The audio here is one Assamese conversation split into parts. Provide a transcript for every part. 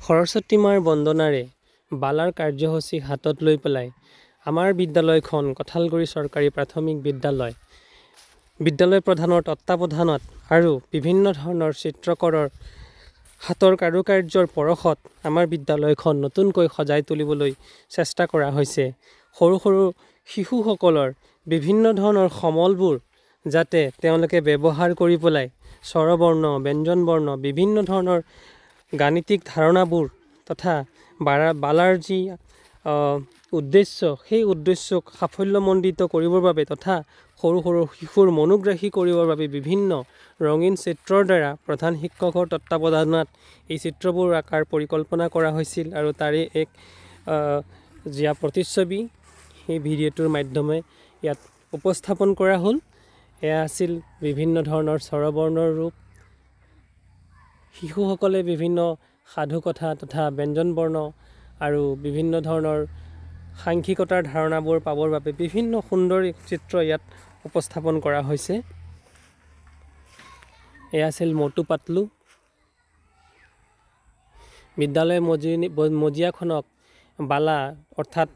সৰস্বতী মাৰ বন্দনাৰে বালাৰ কাৰ্যসূচী হাতত লৈ পেলাই আমাৰ বিদ্যালয়খন কঠালগুৰি চৰকাৰী প্ৰাথমিক বিদ্যালয় প্ৰধানৰ তত্বাৱধানত আৰু বিভিন্ন ধৰণৰ চিত্ৰকৰৰ হাতৰ কাৰুকাৰ্যৰ পৰশত আমাৰ বিদ্যালয়খন নতুনকৈ সজাই তুলিবলৈ চেষ্টা কৰা হৈছে। সৰু সৰু শিশুসকলৰ বিভিন্ন ধৰণৰ সমলবোৰ যাতে তেওঁলোকে ব্যৱহাৰ কৰি পেলাই স্বৰবৰ্ণ ব্যঞ্জনবৰ্ণ বিভিন্ন ধৰণৰ গাণিতিক ধাৰণাবোৰ তথা বালাৰ যি উদ্দেশ্য সেই উদ্দেশ্যক সাফল্যমণ্ডিত কৰিবৰ বাবে তথা সৰু সৰু শিশুৰ মনোগ্ৰাহী কৰিবৰ বাবে বিভিন্ন ৰঙীন চিত্ৰৰ দ্বাৰা প্ৰধান শিক্ষকৰ তত্বাৱধানত এই চিত্ৰবোৰ আকাৰ পৰিকল্পনা কৰা হৈছিল আৰু তাৰে এক যিয়া প্ৰতিচ্ছবি সেই ভিডিঅ'টোৰ মাধ্যমে ইয়াত উপস্থাপন কৰা হ'ল। এয়া আছিল বিভিন্ন ধৰণৰ স্বৰবৰ্ণৰ ৰূপ। শিশুসকলে বিভিন্ন সাধুকথা তথা ব্যঞ্জনবৰ্ণ আৰু বিভিন্ন ধৰণৰ সাংখ্যিকতাৰ ধাৰণাবোৰ পাবৰ বাবে বিভিন্ন সুন্দৰ চিত্ৰ ইয়াত উপস্থাপন কৰা হৈছে। এয়া আছিল মটু পাতলু। বিদ্যালয় মজিয়াখনক বালা অৰ্থাৎ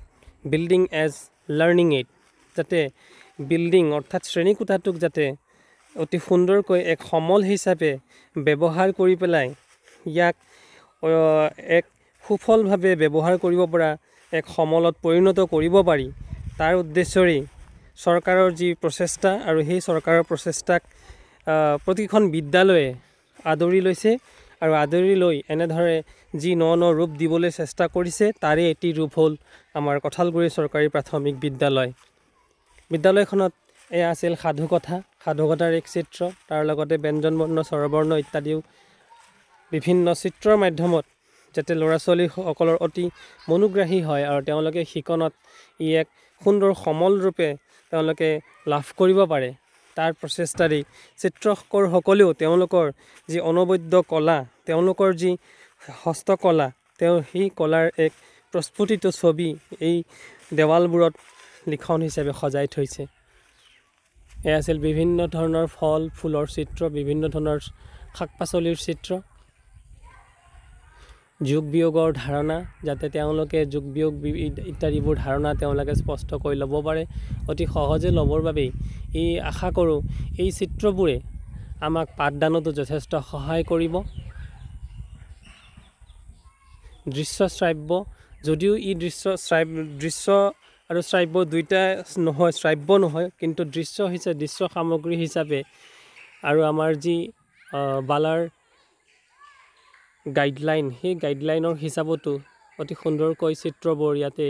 বিল্ডিং এজ লাৰ্ণিং এইড, যাতে বিল্ডিং অৰ্থাৎ শ্ৰেণীকোঠাটোক যাতে অতি সুন্দৰকৈ এক সমল হিচাপে ব্যৱহাৰ কৰি পেলাই ইয়াক এক সুফলভাৱে ব্যৱহাৰ কৰিব পৰা এক সমলত পৰিণত কৰিব পাৰি, তাৰ উদ্দেশ্যৰেই চৰকাৰৰ যি প্ৰচেষ্টা আৰু সেই চৰকাৰৰ প্ৰচেষ্টাক প্ৰতিখন বিদ্যালয়ে আদৰি লৈছে আৰু আদৰি লৈ এনেদৰে যি ন ন ৰূপ দিবলৈ চেষ্টা কৰিছে তাৰে এটি ৰূপ হ'ল আমাৰ কঠালগুৰি চৰকাৰী প্ৰাথমিক বিদ্যালয়। বিদ্যালয়খনত এয়া আছিল সাধুকথাৰ এক চিত্ৰ, তাৰ লগতে ব্যঞ্জনবৰ্ণ স্বৰবৰ্ণ ইত্যাদিও বিভিন্ন চিত্ৰৰ মাধ্যমত যাতে ল'ৰা ছোৱালীসকলৰ অতি মনোগ্ৰাহী হয় আৰু তেওঁলোকে শিকনত ই এক সুন্দৰ সমল ৰূপে তেওঁলোকে লাভ কৰিব পাৰে, তাৰ প্ৰচেষ্টাৰেই চিত্ৰকৰসকলেও তেওঁলোকৰ যি অনবদ্য কলা, তেওঁলোকৰ যি হস্তকলা, সেই কলাৰ এক প্ৰস্ফুটিত ছবি এই দেৱালবোৰত লিখন হিচাপে সজাই থৈছে। এয়া আছিল বিভিন্ন ধৰণৰ ফল ফুলৰ চিত্ৰ, বিভিন্ন ধৰণৰ শাক পাচলিৰ চিত্ৰ, যোগ বিয়োগৰ ধাৰণা, যাতে তেওঁলোকে যোগ বিয়োগ ইত্যাদিবোৰ ধাৰণা তেওঁলোকে স্পষ্টকৈ ল'ব পাৰে। অতি সহজে ল'বৰ বাবেই আশা কৰোঁ এই চিত্ৰবোৰে আমাক পাঠদানতো যথেষ্ট সহায় কৰিব। দৃশ্য শ্ৰাব্য, যদিও ই দৃশ্য আৰু শ্ৰাব্য দুইটা নহয়, শ্ৰাব্য নহয়, কিন্তু দৃশ্য সামগ্ৰী হিচাপে আৰু আমাৰ যি বালাৰ গাইডলাইন, সেই গাইডলাইনৰ হিচাপতো অতি সুন্দৰকৈ চিত্ৰবোৰ ইয়াতে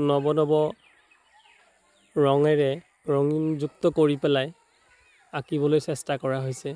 নৱ ৰঙেৰে ৰঙীনযুক্ত কৰি পেলাই আঁকিবলৈ চেষ্টা কৰা হৈছে।